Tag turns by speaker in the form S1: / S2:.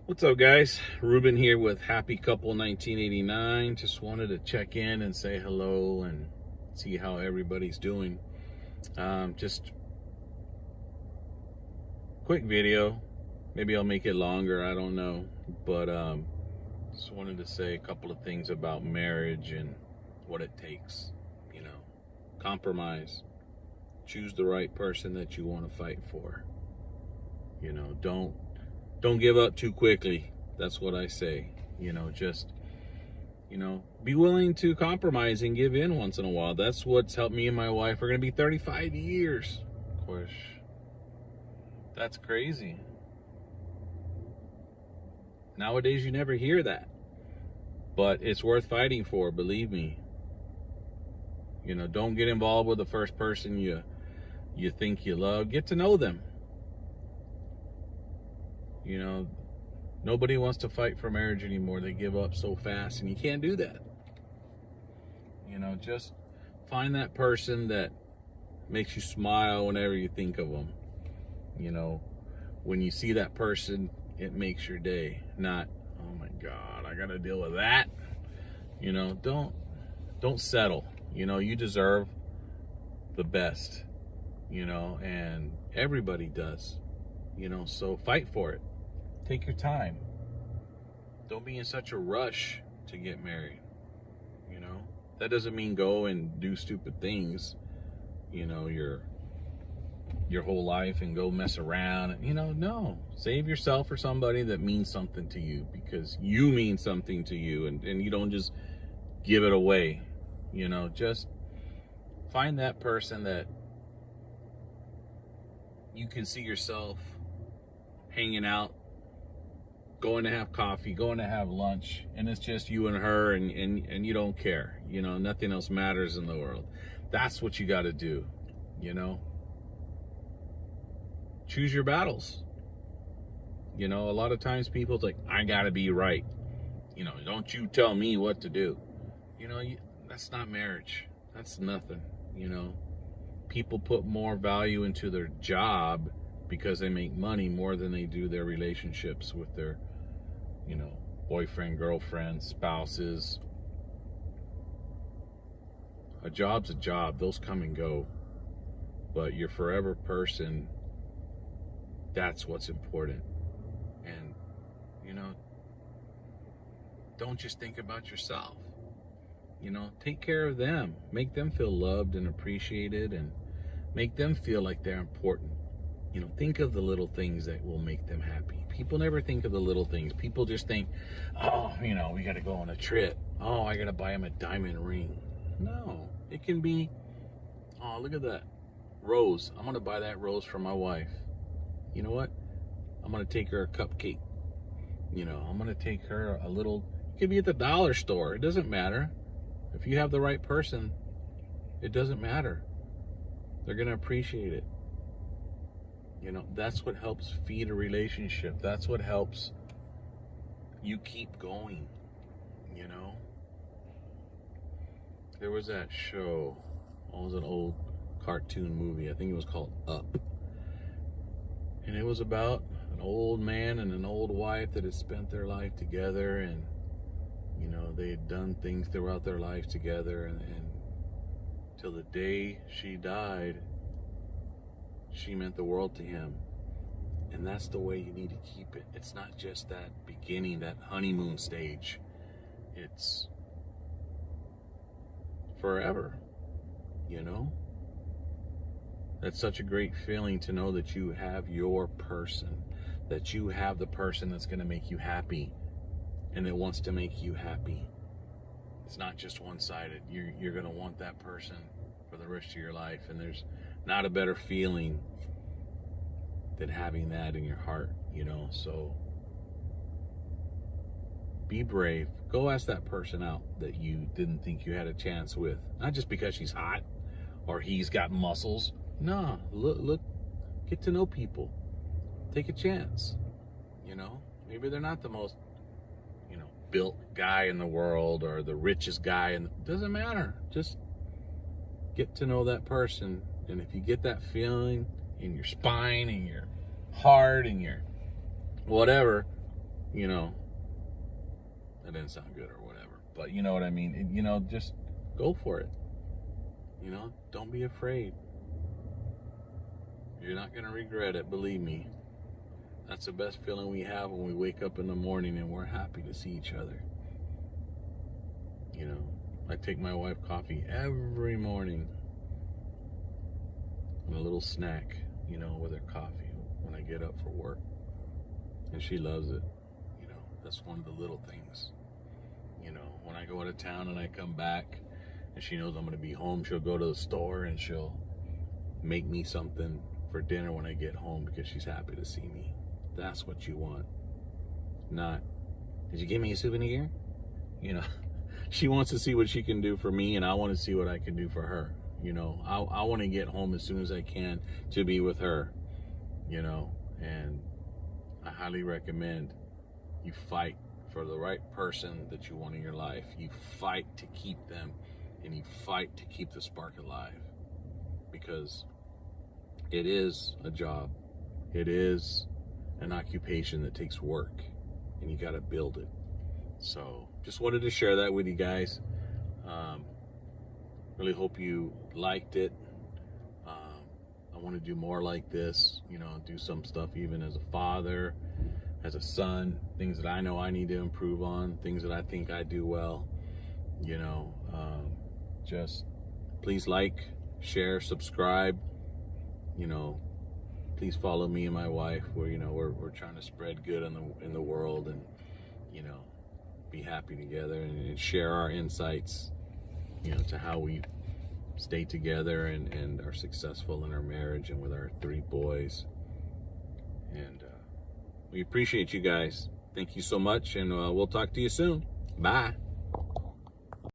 S1: What's up, guys? Ruben here with Happy Couple 1989. Just wanted to check in and say hello and see how everybody's doing. Just quick video. Maybe I'll make it longer. I don't know. But just wanted to say a couple of things about marriage and what it takes. You know, compromise. Choose the right person that you want to fight for. You know, don't give up too quickly. That's what I say. Just be willing to compromise and give in once in a while. That's what's helped me and my wife. We're gonna be 35 years. Of course, that's crazy. Nowadays, you never hear that, but it's worth fighting for. Believe me. Don't get involved with the first person you think you love. Get to know them. Nobody wants to fight for marriage anymore. They give up so fast, and you can't do that. Just find that person that makes you smile whenever you think of them. When you see that person, it makes your day. Not, oh my God, I got to deal with that. Don't settle. You deserve the best. And everybody does. So fight for it. Take your time. Don't be in such a rush to get married. That doesn't mean go and do stupid things, your whole life and go mess around. No. Save yourself for somebody that means something to you, because you mean something to you, and you don't just give it away. Just find that person that you can see yourself hanging out, going to have coffee, going to have lunch, and it's just you and her, and you don't care. Nothing else matters in the world. That's what you got to do. Choose your battles. A lot of times people's like, I got to be right. Don't you tell me what to do. That's not marriage. That's nothing. People put more value into their job because they make money more than they do their relationships with their boyfriend, girlfriend, spouses. A job's a job. Those come and go. But your forever person, that's what's important. And, don't just think about yourself. Take care of them. Make them feel loved and appreciated, and make them feel like they're important. Think of the little things that will make them happy. People never think of the little things. People just think, oh, we got to go on a trip. Oh, I got to buy him a diamond ring. No, it can be, oh, look at that rose. I'm going to buy that rose for my wife. You know what? I'm going to take her a cupcake. I'm going to take her a little, it could be at the dollar store. It doesn't matter. If you have the right person, it doesn't matter. They're going to appreciate it. That's what helps feed a relationship. That's what helps you keep going. There was that show. It was an old cartoon movie. I think it was called Up. And it was about an old man and an old wife that had spent their life together, and they had done things throughout their life together, and till the day she died, she meant the world to him. And that's the way you need to keep it. It's not just that beginning, that honeymoon stage. It's forever. That's such a great feeling to know that you have your person, that you have the person that's going to make you happy and that wants to make you happy. It's not just one-sided. You're going to want that person for the rest of your life, and there's not a better feeling than having that in your heart. So be brave. Go ask that person out that you didn't think you had a chance with. Not just because she's hot or he's got muscles. No, look, get to know people. Take a chance. Maybe they're not the most, built guy in the world or the richest guy, and it doesn't matter. Just get to know that person. And if you get that feeling in your spine, in your heart, in your whatever, you know, that didn't sound good or whatever, but you know what I mean. You know, just go for it. You know, don't be afraid. You're not going to regret it, believe me. That's the best feeling we have when we wake up in the morning and we're happy to see each other. You know, I take my wife coffee every morning and a little snack, you know, with her coffee when I get up for work. And she loves it. You know, that's one of the little things. You know, when I go out of town and I come back and she knows I'm going to be home, she'll go to the store and she'll make me something for dinner when I get home because she's happy to see me. That's what you want. Not, did you give me a souvenir? You know, she wants to see what she can do for me, and I want to see what I can do for her. You know, I want to get home as soon as I can to be with her, you know, and I highly recommend you fight for the right person that you want in your life. You fight to keep them, and you fight to keep the spark alive, because it is a job. It is an occupation that takes work, and you got to build it. So just wanted to share that with you guys. Really hope you liked it. I want to do more like this, you know, do some stuff even as a father, as a son, things that I know I need to improve on, things that I think I do well, you know. Just please like, share, subscribe, you know. Please follow me and my wife. We're trying to spread good in the world, and you know, be happy together and share our insights, you know, to how we stay together and are successful in our marriage and with our 3 boys. And we appreciate you guys. Thank you so much, and we'll talk to you soon. Bye.